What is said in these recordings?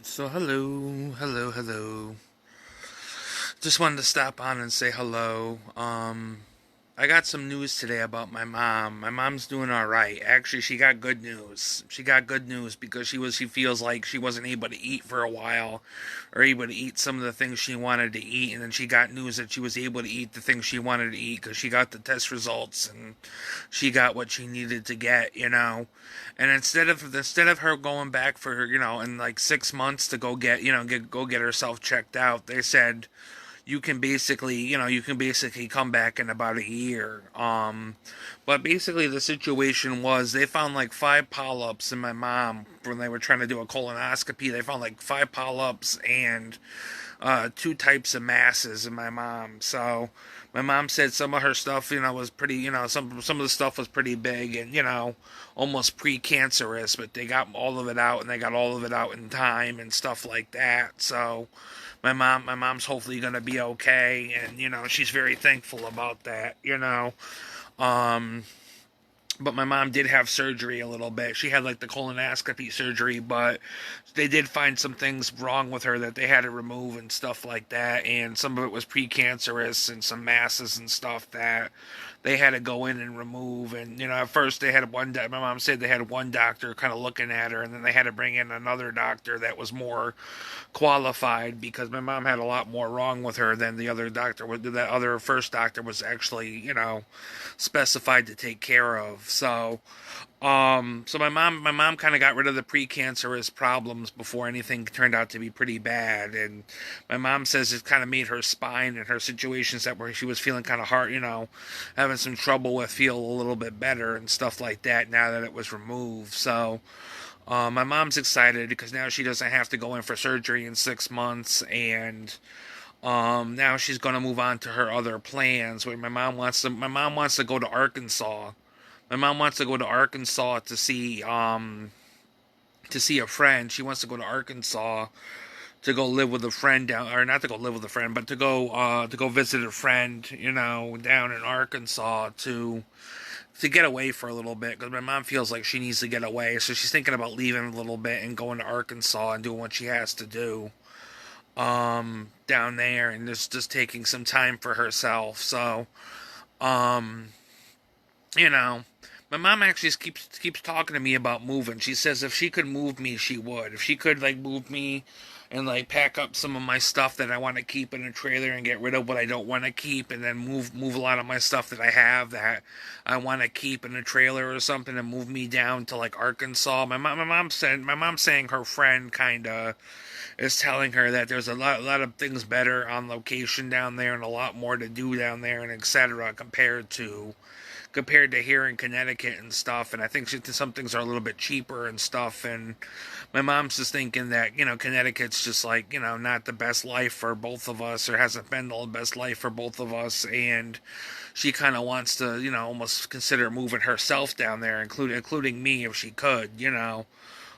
So hello. Just wanted to stop on and say hello. I got some news today about my mom. My mom's doing all right. Actually, she got good news. She got good news because she feels like she wasn't able to eat for a while, or able to eat some of the things she wanted to eat, and then she got news that she was able to eat the things she wanted to eat because she got the test results and she got what she needed to get. And instead of her going back for in like 6 months to go get herself checked out, they said you can basically come back in about a year. But basically the situation was they found like five polyps in my mom when they were trying to do a colonoscopy. They found like five polyps and two types of masses in my mom. So my mom said some of her stuff, was pretty, some of the stuff was pretty big and almost precancerous, but they got all of it out and they got all of it out in time and stuff like that. So my mom's hopefully gonna be okay, and she's very thankful about that. Um, but my mom did have surgery a little bit. She had like the colonoscopy surgery, but they did find some things wrong with her that they had to remove and stuff like that. And some of it was precancerous and some masses and stuff that they had to go in and remove. And at first they had my mom said they had one doctor kind of looking at her, and then they had to bring in another doctor that was more qualified because my mom had a lot more wrong with her than the other doctor. That other first doctor was actually, specified to take care of. So my mom kind of got rid of the precancerous problems before anything turned out to be pretty bad. And my mom says it kind of made her spine and her situations that where she was feeling kind of hard, having some trouble with, feel a little bit better and stuff like that now that it was removed. So my mom's excited because now she doesn't have to go in for surgery in 6 months, and now she's gonna move on to her other plans. Where my mom wants to go to Arkansas. My mom wants to go to Arkansas to see a friend. She wants to go to Arkansas to go live with a friend down, or not to go live with a friend, but to go visit a friend, down in Arkansas to get away for a little bit because my mom feels like she needs to get away. So she's thinking about leaving a little bit and going to Arkansas and doing what she has to do down there and just taking some time for herself. So, um, you know, my mom actually keeps talking to me about moving. She says if she could move me, she would. If she could like move me and like pack up some of my stuff that I want to keep in a trailer and get rid of what I don't want to keep, and then move a lot of my stuff that I have that I want to keep in a trailer or something, and move me down to like Arkansas. My mom's saying her friend kind of is telling her that there's a lot of things better on location down there and a lot more to do down there and etc. compared to here in Connecticut and stuff. And I think some things are a little bit cheaper and stuff. And my mom's just thinking that, Connecticut's just like, not the best life for both of us, or hasn't been the best life for both of us. And she kind of wants to, almost consider moving herself down there, including me if she could.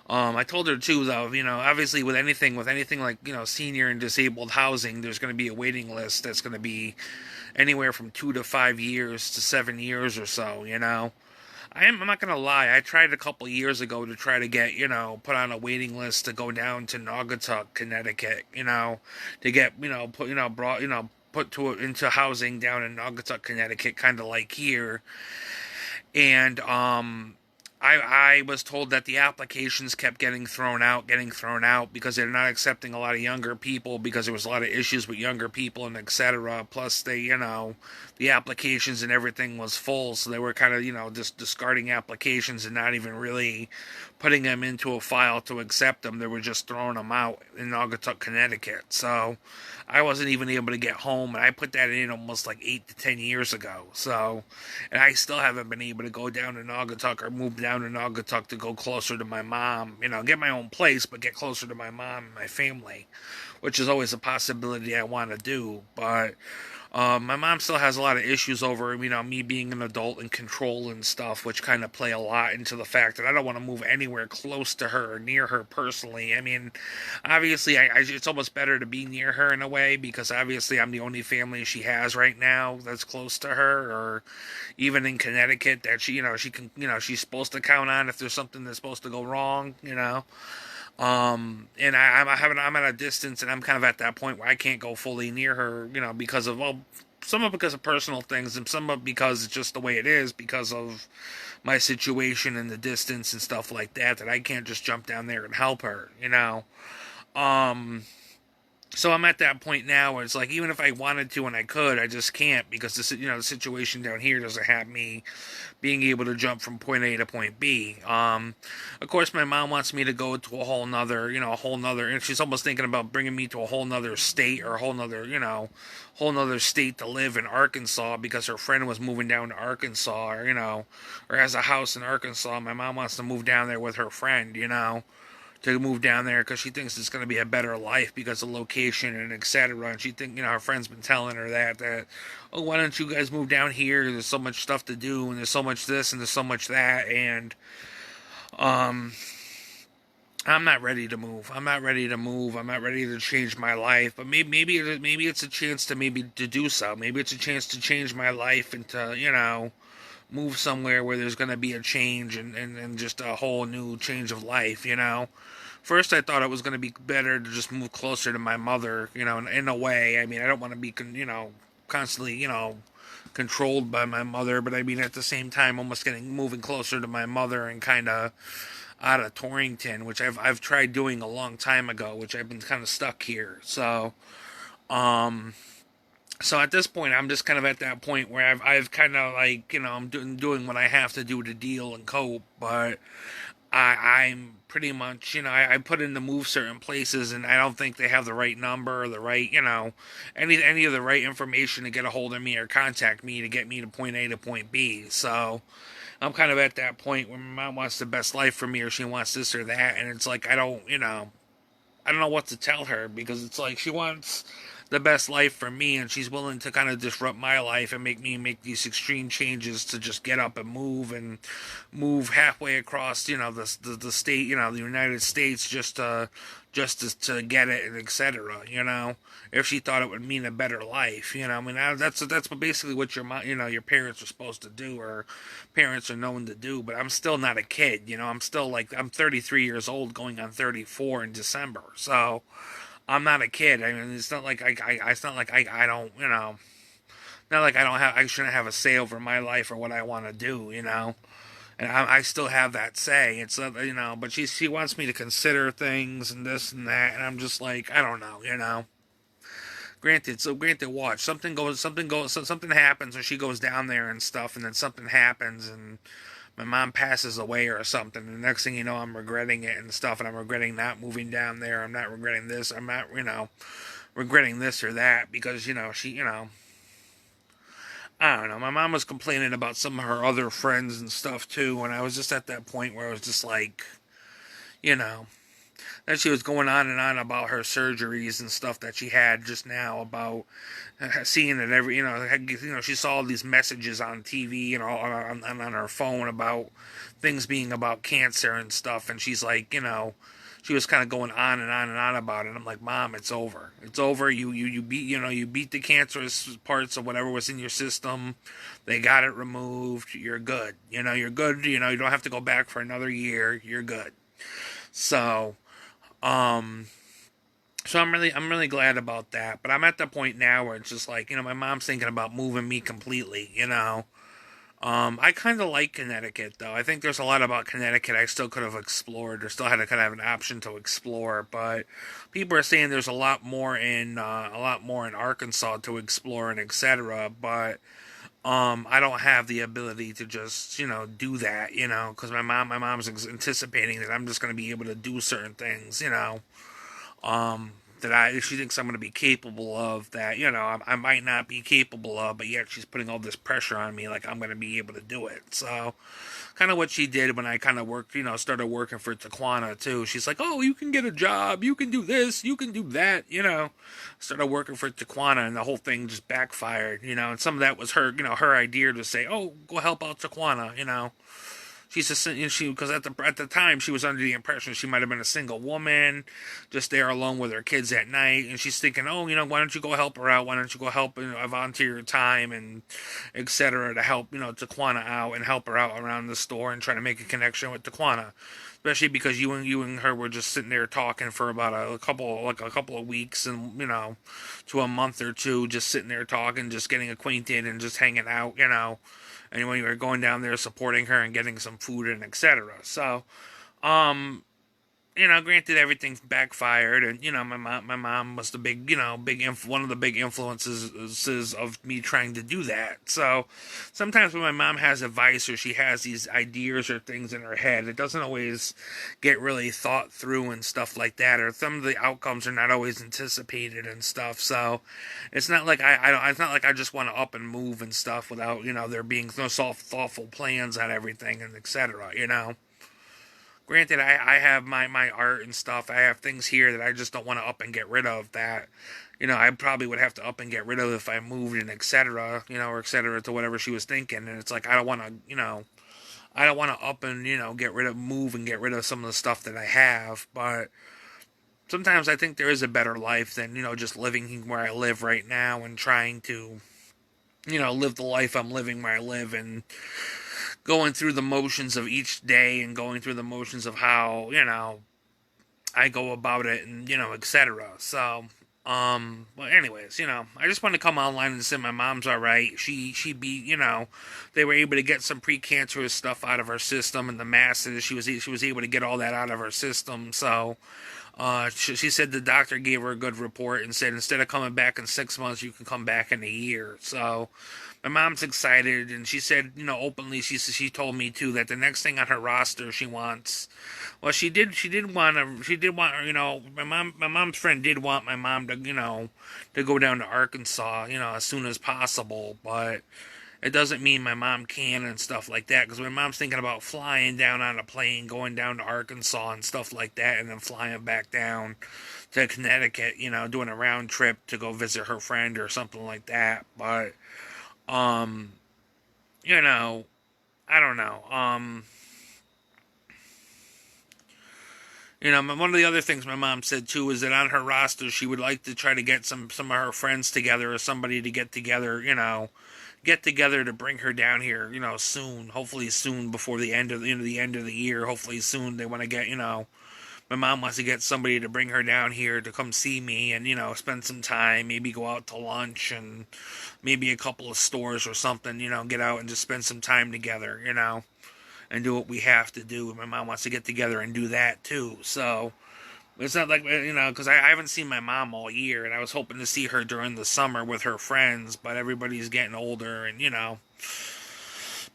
I told her too, though. Obviously with anything like senior and disabled housing, there's going to be a waiting list that's going to be anywhere from 2 to 5 years to 7 years or so. I'm not gonna lie. I tried a couple years ago to try to get put on a waiting list to go down to Naugatuck, Connecticut. To get put brought put into housing down in Naugatuck, Connecticut, kind of like here. And I was told that the applications kept getting thrown out because they're not accepting a lot of younger people because there was a lot of issues with younger people and etc. Plus, the applications and everything was full, so they were kind of, just discarding applications and not even really putting them into a file to accept them. They were just throwing them out in Naugatuck, Connecticut. So I wasn't even able to get home, and I put that in almost like 8 to 10 years ago. So, and I still haven't been able to go down to Naugatuck or move down to Naugatuck to go closer to my mom. Get my own place, but get closer to my mom and my family, which is always a possibility I want to do. But my mom still has a lot of issues over, me being an adult and control and stuff, which kind of play a lot into the fact that I don't want to move anywhere close to her or near her personally. I mean, obviously, it's almost better to be near her in a way because obviously I'm the only family she has right now that's close to her, or even in Connecticut that she can, she's supposed to count on if there's something that's supposed to go wrong. And I'm at a distance, and I'm kind of at that point where I can't go fully near her, because of, well, some of it because of personal things, and some of it because it's just the way it is, because of my situation and the distance and stuff like that. That I can't just jump down there and help her. Um, so I'm at that point now where it's like, even if I wanted to and I could, I just can't, because the situation down here doesn't have me being able to jump from point A to point B. Of course, my mom wants me to go to a whole nother, and she's almost thinking about bringing me to a whole nother state, or a whole nother state to live in Arkansas, because her friend was moving down to Arkansas, or has a house in Arkansas. My mom wants to move down there with her friend. To move down there because she thinks it's going to be a better life because of location and etc. And she her friend's been telling her that, oh, why don't you guys move down here? There's so much stuff to do, and there's so much this and there's so much that, and um, I'm not ready to move. I'm not ready to move. I'm not ready to change my life. But maybe it's a chance to maybe to do so. Maybe it's a chance to change my life and to move somewhere where there's going to be a change, and just a whole new change of life. First, I thought it was going to be better to just move closer to my mother, in a way. I mean, I don't want to be, constantly, controlled by my mother, but I mean, at the same time, almost moving closer to my mother and kind of out of Torrington, which I've tried doing a long time ago, which I've been kind of stuck here. Um, so at this point, I'm just kind of at that point where I've kind of like, I'm doing what I have to do to deal and cope, but I'm pretty much, I put in to move certain places, and I don't think they have the right number or the right, any of the right information to get a hold of me or contact me to get me to point A to point B. So I'm kind of at that point where my mom wants the best life for me, or she wants this or that, and it's like I don't know what to tell her, because it's like she wants the best life for me, and she's willing to kind of disrupt my life and make me make these extreme changes to just get up and move halfway across the state, the United States, just to get it, and etc. If she thought it would mean a better life. I mean, that's basically what your parents are supposed to do, or parents are known to do. But I'm still not a kid. I'm still like, I'm 33 years old, going on 34 in December. So I'm not a kid. I mean, it's not like it's not like I don't, not like I shouldn't have a say over my life or what I want to do. And I still have that say. It's but she wants me to consider things and this and that, and I'm just like, I don't know. Granted, watch, something happens, or she goes down there and stuff, and then something happens, and my mom passes away or something. And the next thing you know, I'm regretting it and stuff, and I'm regretting not moving down there. I'm not regretting this. I'm not, regretting this or that, because she, I don't know. My mom was complaining about some of her other friends and stuff too, and I was just at that point where I was just like, you know, then she was going on and on about her surgeries and stuff that she had just now, about seeing it every, she saw all these messages on TV and all on her phone about things being about cancer and stuff, and she's like, she was kind of going on and on and on about it. I'm like, Mom, it's over. It's over. You beat, you beat the cancerous parts of whatever was in your system. They got it removed. You're good. You're good. You don't have to go back for another year. You're good. So, um, so I'm really glad about that. But I'm at the point now where it's just like, my mom's thinking about moving me completely. I kind of like Connecticut, though. I think there's a lot about Connecticut I still could have explored, or still had to kind of have an option to explore. But people are saying there's a lot more in Arkansas to explore and etc. But I don't have the ability to just do that, because my mom's anticipating that I'm just going to be able to do certain things. That she thinks I'm going to be capable of, that I might not be capable of, but yet she's putting all this pressure on me like I'm going to be able to do it. So kind of what she did when I kind of worked, started working for Taquana too. She's like, oh, you can get a job, you can do this, you can do that. Started working for Taquana, and the whole thing just backfired. And some of that was her idea to say, oh, go help out Taquana. She's just, because at the time she was under the impression she might have been a single woman, just there alone with her kids at night, and she's thinking, oh, why don't you go help her out? Why don't you go help, volunteer your time and etc. to help, Taquana out and help her out around the store and try to make a connection with Taquana. especially because you and her were just sitting there talking for about a couple of weeks, and to a month or two, just sitting there talking, just getting acquainted and just hanging out, and when you were going down there supporting her and getting some food and etc. So, um, granted everything backfired, and my mom was the big, one of the big influences of me trying to do that. So sometimes when my mom has advice or she has these ideas or things in her head, it doesn't always get really thought through and stuff like that, or some of the outcomes are not always anticipated and stuff. So it's not like I don't, it's not like I just want to up and move and stuff without there being no thoughtful plans on everything and etc. Granted, I have my art and stuff. I have things here that I just don't want to up and get rid of that, I probably would have to up and get rid of if I moved and etc., or etc. to whatever she was thinking. And it's like, I don't want to, I don't want to up and, move and get rid of some of the stuff that I have. But sometimes I think there is a better life than, just living where I live right now and trying to, live the life I'm living where I live and going through the motions of each day and going through the motions of how, I go about it and, etc. So, but anyways, I just want to come online and say my mom's all right. She be, they were able to get some precancerous stuff out of her system and the masses. She was able to get all that out of her system. So, she said the doctor gave her a good report and said instead of coming back in 6 months, you can come back in a year. So my mom's excited, and she said, openly, she told me too that the next thing on her roster she wants. Well, she did want, my mom's friend did want my mom to go down to Arkansas, as soon as possible, but it doesn't mean my mom can and stuff like that, because my mom's thinking about flying down on a plane, going down to Arkansas and stuff like that, and then flying back down to Connecticut, doing a round trip to go visit her friend or something like that. But, um, I don't know. One of the other things my mom said too is that on her roster she would like to try to get some of her friends together or somebody to get together to bring her down here, soon. Hopefully soon before the end of the year. Hopefully soon they want to get, my mom wants to get somebody to bring her down here to come see me and, spend some time, maybe go out to lunch and maybe a couple of stores or something, get out and just spend some time together, and do what we have to do. My mom wants to get together and do that too. So it's not like, because I haven't seen my mom all year, and I was hoping to see her during the summer with her friends, but everybody's getting older, and,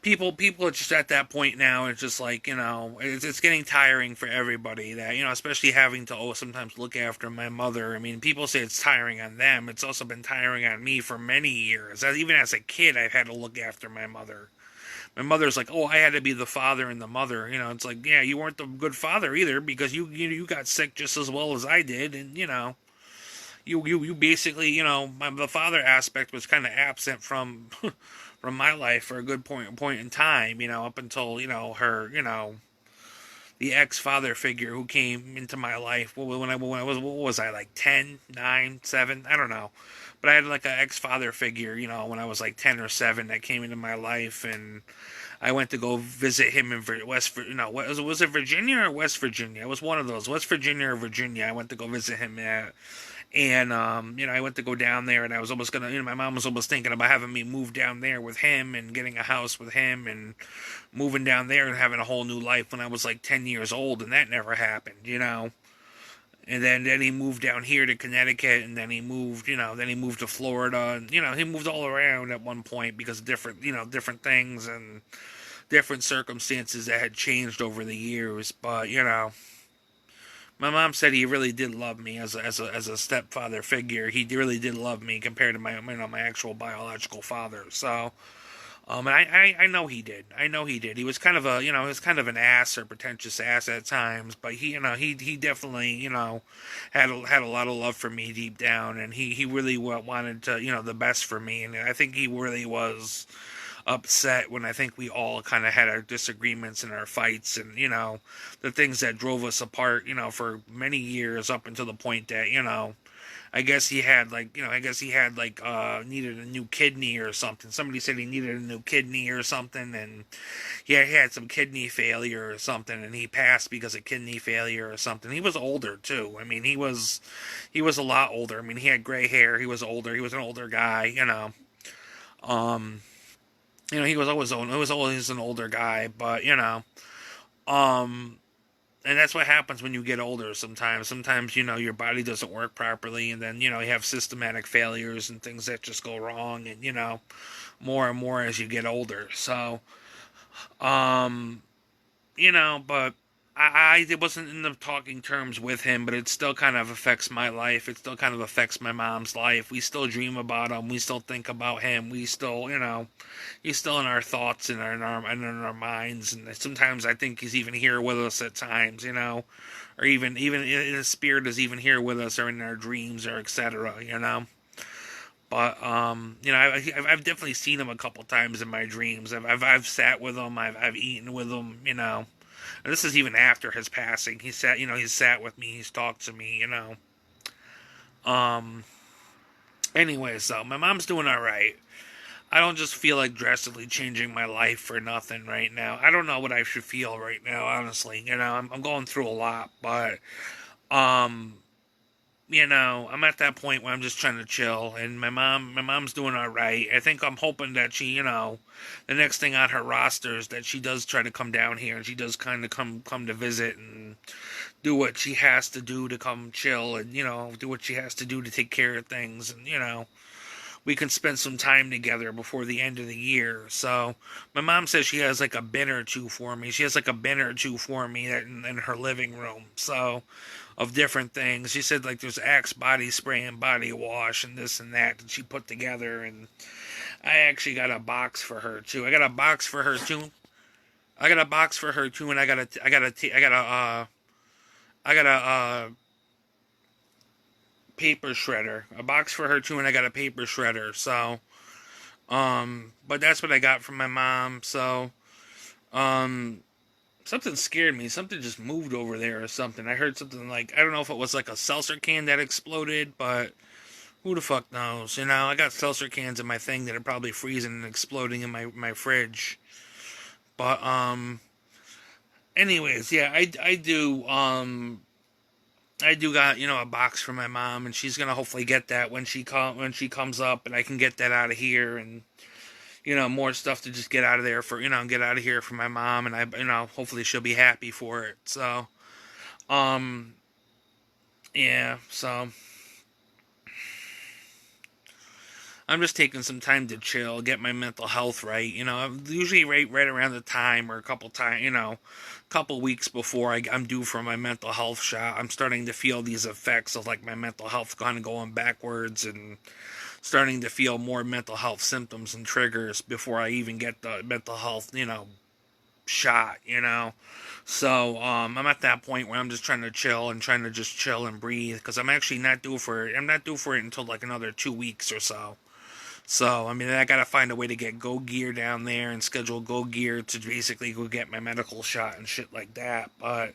people are just at that point now. It's just like, it's getting tiring for everybody that, especially having to sometimes look after my mother. I mean, people say it's tiring on them. It's also been tiring on me for many years. Even as a kid, I've had to look after my mother. My mother's like, oh, I had to be the father and the mother. It's like, yeah, you weren't the good father either because you got sick just as well as I did, and you basically, the father aspect was kind of absent from from my life for a good point in time, up until her, the ex father figure who came into my life when I was what was I like 10, 9, 7, I don't know, but I had like an ex father figure, when I was like 10 or 7 that came into my life, and I went to go visit him in was it Virginia or West Virginia? It was one of those, West Virginia or Virginia. I went to go visit him at. And I went to go down there, and I was almost gonna, my mom was almost thinking about having me move down there with him and getting a house with him and moving down there and having a whole new life when I was like 10 years old, and that never happened. And then he moved down here to Connecticut, and then he moved, to Florida, and he moved all around at one point because of different things and different circumstances that had changed over the years. But my mom said he really did love me as a stepfather figure. He really did love me compared to my actual biological father. So, and I know he did. I know he did. He was kind of he was kind of an ass or pretentious ass at times, but he definitely had a lot of love for me deep down, and he really wanted to the best for me, and I think he really was upset when I think we all kind of had our disagreements and our fights and, the things that drove us apart, for many years up until the point that, I guess he had like, needed a new kidney or something. Somebody said he needed a new kidney or something, and he had some kidney failure or something, and he passed because of kidney failure or something. He was older too. I mean, he was a lot older. I mean, he had gray hair. He was older. He was an older guy. Um, he was always an older guy, but um, and that's what happens when you get older sometimes. Sometimes, your body doesn't work properly, and then, you have systematic failures and things that just go wrong, and, more and more as you get older. So, um, but I wasn't in the talking terms with him, but it still kind of affects my life. It still kind of affects my mom's life. We still dream about him. We still think about him. We still, he's still in our thoughts and in our minds. And sometimes I think he's even here with us at times, or even in his spirit is even here with us, or in our dreams, or etc. But I've definitely seen him a couple times in my dreams. I've sat with him. I've eaten with him. And this is even after his passing. He's sat with me. He's talked to me. Um. Anyway, so my mom's doing all right. I don't just feel like drastically changing my life for nothing right now. I don't know what I should feel right now, honestly. I'm going through a lot, but um, I'm at that point where I'm just trying to chill, and my mom's doing all right. I think I'm hoping that she, the next thing on her roster is that she does try to come down here, and she does kind of come to visit and do what she has to do to come chill, and do what she has to do to take care of things, and we can spend some time together before the end of the year. So my mom says she has like a bin or two for me. She has like a bin or two for me in her living room. So of different things. She said like there's Axe body spray and body wash and this and that she put together. And I actually got a box for her too. I got a box for her too. And I got a paper shredder. A box for her too, and I got a paper shredder. So, but that's what I got from my mom. So, um, something scared me. Something just moved over there or something. I heard something like, I don't know if it was like a seltzer can that exploded, but who the fuck knows? I got seltzer cans in my thing that are probably freezing and exploding in my fridge. But, anyways, yeah, I do got, a box for my mom, and she's gonna hopefully get that when she comes up, and I can get that out of here, and more stuff to just get out of there get out of here for my mom, and hopefully she'll be happy for it. So, um, yeah, so I'm just taking some time to chill, get my mental health right. Usually right around the time or a couple weeks before I'm due for my mental health shot. I'm starting to feel these effects of like my mental health kind of going backwards, and starting to feel more mental health symptoms and triggers before I even get the mental health, shot. So, I'm at that point where I'm just trying to chill and trying to just chill and breathe, because I'm actually not due for it. I'm not due for it until like another 2 weeks or so. So, I mean, I gotta find a way to get Go Gear down there and schedule Go Gear to basically go get my medical shot and shit like that. But,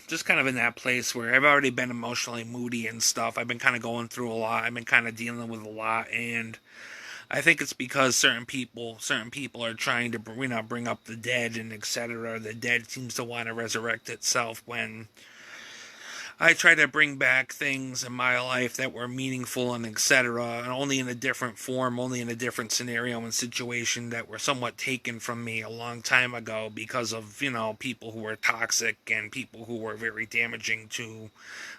just kind of in that place where I've already been emotionally moody and stuff. I've been kind of going through a lot. I've been kind of dealing with a lot, and I think it's because certain people are trying to, bring up the dead and etc. The dead seems to want to resurrect itself when I try to bring back things in my life that were meaningful and etc., and only in a different form, only in a different scenario and situation that were somewhat taken from me a long time ago because of, people who were toxic and people who were very damaging to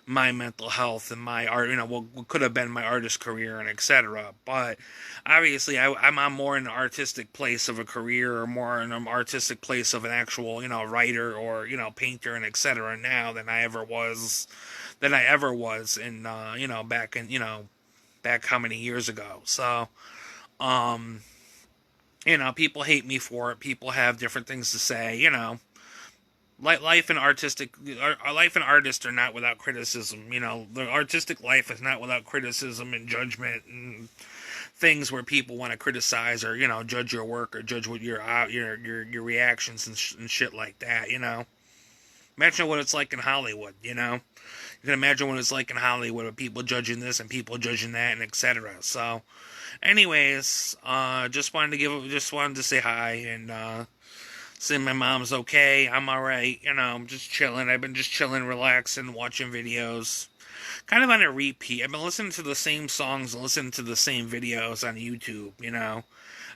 my mental health and my art, what could have been my artist career and etc. But obviously, I'm more in an artistic place of a career, or more in an artistic place of an actual, writer or painter and etc. now than I ever was in, back how many years ago. So, um, people hate me for it. People have different things to say. Life and artists are not without criticism. The artistic life is not without criticism and judgment and things where people want to criticize or judge your work or judge what your reactions and shit like that. Imagine what it's like in Hollywood, you know? You can imagine what it's like in Hollywood with people judging this and people judging that and etc. So, anyways, just wanted to say hi and say my mom's okay. I'm alright, you know, I'm just chilling. I've been just chilling, relaxing, watching videos. Kind of on a repeat. I've been listening to the same songs and listening to the same videos on YouTube, you know.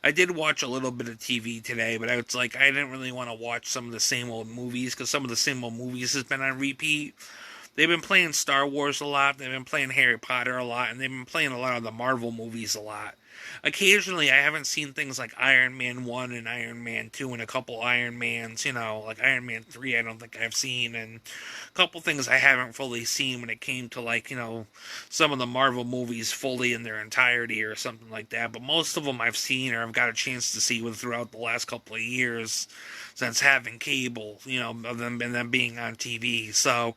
I did watch a little bit of TV today, but I was like, I didn't really want to watch some of the same old movies because some of the same old movies has been on repeat. They've been playing Star Wars a lot, they've been playing Harry Potter a lot, and they've been playing a lot of the Marvel movies a lot. Occasionally, I haven't seen things like Iron Man 1 and Iron Man 2 and a couple Iron Mans, you know, like Iron Man 3, I don't think I've seen, and a couple things I haven't fully seen when it came to, like, you know, some of the Marvel movies fully in their entirety or something like that. But most of them I've seen or I've got a chance to see with throughout the last couple of years since having cable, you know, of them and them being on TV. So,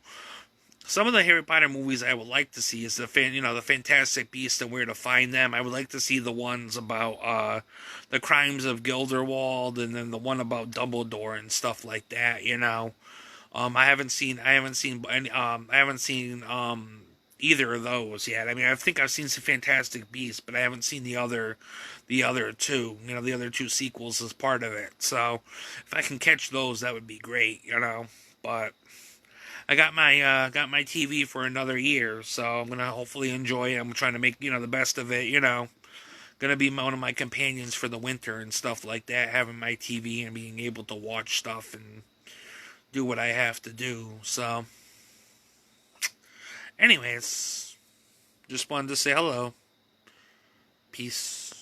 some of the Harry Potter movies I would like to see is the Fantastic Beasts and Where to Find Them. I would like to see the ones about the Crimes of Grindelwald, and then the one about Dumbledore and stuff like that. You know, I haven't seen either of those yet. I mean, I think I've seen some Fantastic Beasts, but I haven't seen the other two. You know, the other two sequels as part of it. So, if I can catch those, that would be great. You know, but I got my TV for another year, so I'm gonna hopefully enjoy it. I'm trying to make the best of it. You know, gonna be one of my companions for the winter and stuff like that. Having my TV and being able to watch stuff and do what I have to do. So, anyways, just wanted to say hello. Peace.